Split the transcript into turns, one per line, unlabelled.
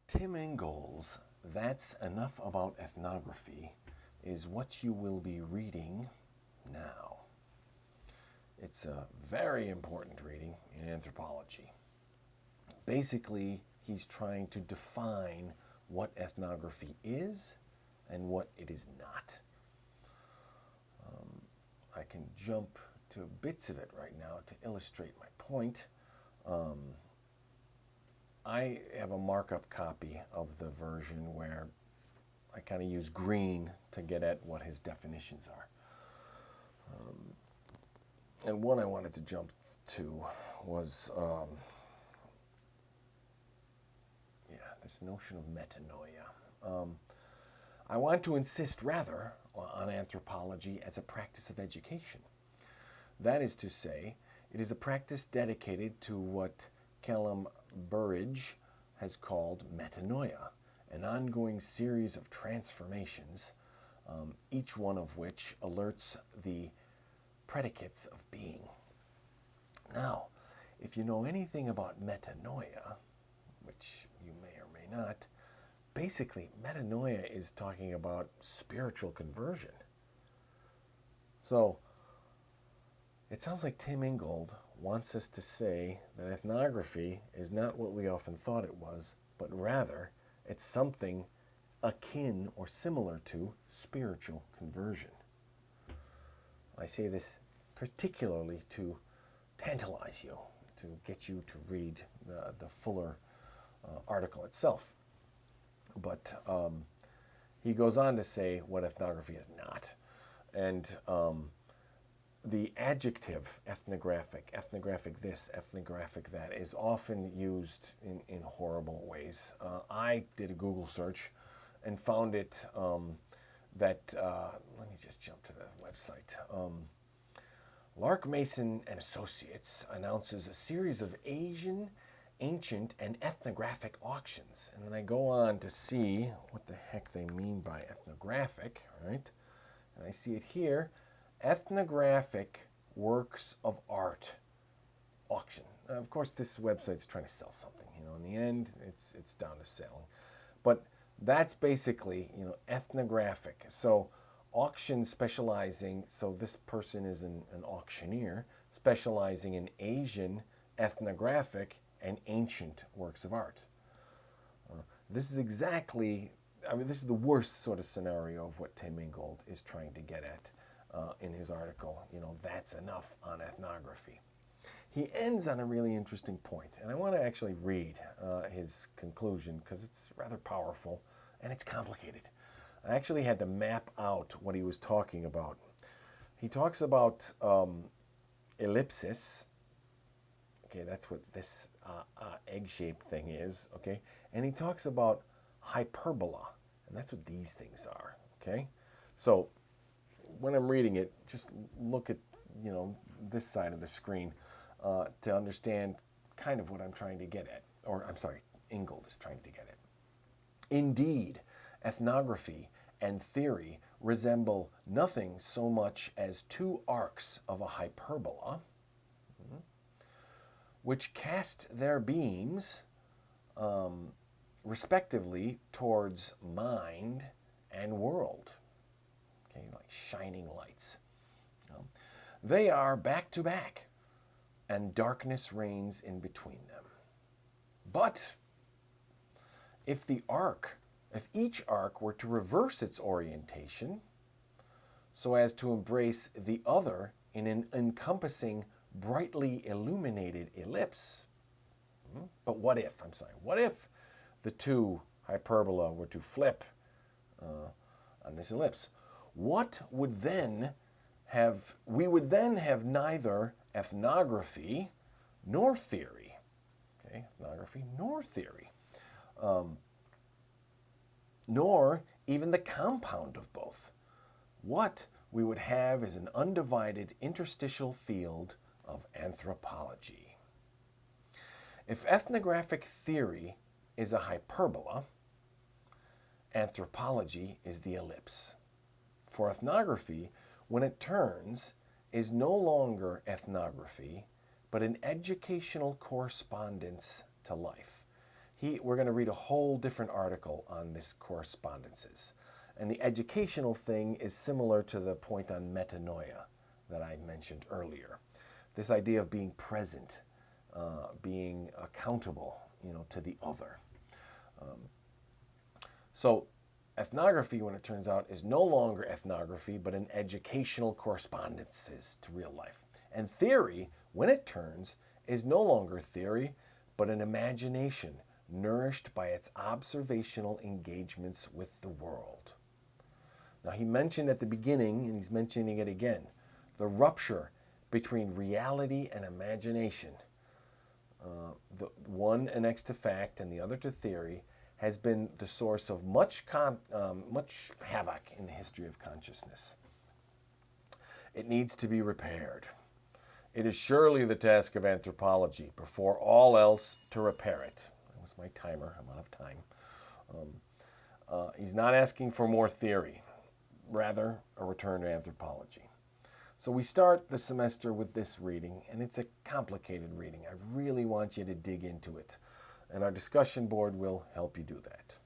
Tim Ingold's That's Enough About Ethnography is what you will be reading now. It's a very important reading in anthropology. Basically, he's trying to define what ethnography is and what it is not. I can jump to bits of it right now to illustrate my point. I have a markup copy of the version where I kind of use green to get at what his definitions are. And one I wanted to jump to was, this notion of metanoia. I want to insist rather on anthropology as a practice of education. That is to say, it is a practice dedicated to what Callum Burridge has called metanoia, an ongoing series of transformations, each one of which alerts the predicates of being. Now, if you know anything about metanoia, which you may or may not, basically metanoia is talking about spiritual conversion. So, it sounds like Tim Ingold wants us to say that ethnography is not what we often thought it was, but rather it's something akin or similar to spiritual conversion. I say this particularly to tantalize you, to get you to read the fuller article itself. But he goes on to say what ethnography is not. And the adjective ethnographic this, ethnographic that, is often used in horrible ways. I did a Google search and found it that, let me just jump to the website. Lark Mason and Associates announces a series of Asian, ancient, and ethnographic auctions. And then I go on to see what the heck they mean by ethnographic, right? And I see it here. Ethnographic works of art auction. Of course, this website's trying to sell something. In the end, it's down to selling. But that's basically, ethnographic. So auction specializing, so this person is an auctioneer specializing in Asian, ethnographic, and ancient works of art. This is exactly, this is the worst sort of scenario of what Tim Ingold is trying to get at in his article, That's Enough on Ethnography. He ends on a really interesting point, and I want to actually read his conclusion because it's rather powerful and it's complicated. I actually had to map out what he was talking about. He talks about ellipsis. Okay, that's what this egg-shaped thing is, okay? And he talks about hyperbola, and that's what these things are, okay? So when I'm reading it, just look at, this side of the screen to understand kind of what I'm trying to get at. Or, I'm sorry, Ingold is trying to get at. Indeed, ethnography and theory resemble nothing so much as two arcs of a hyperbola, which cast their beams, respectively, towards mind and world. Okay, like shining lights. They are back to back, and darkness reigns in between them. But if each arc were to reverse its orientation so as to embrace the other in an encompassing, brightly illuminated ellipse, but what if the two hyperbola were to flip on this ellipse? We would then have neither ethnography nor theory. Okay, ethnography nor theory. Nor even the compound of both. What we would have is an undivided interstitial field of anthropology. If ethnographic theory is a hyperbola, anthropology is the ellipse. For ethnography, when it turns, is no longer ethnography, but an educational correspondence to life. we're going to read a whole different article on this correspondences. And the educational thing is similar to the point on metanoia that I mentioned earlier. This idea of being present, being accountable, to the other. So ethnography, when it turns out, is no longer ethnography, but an educational correspondences to real life. And theory, when it turns, is no longer theory, but an imagination nourished by its observational engagements with the world. Now, he mentioned at the beginning, and he's mentioning it again, the rupture between reality and imagination, the one annexed to fact and the other to theory, has been the source of much havoc in the history of consciousness. It needs to be repaired. It is surely the task of anthropology, before all else, to repair it. That was my timer. I'm out of time. He's not asking for more theory, rather a return to anthropology. So we start the semester with this reading, and it's a complicated reading. I really want you to dig into it, and our discussion board will help you do that.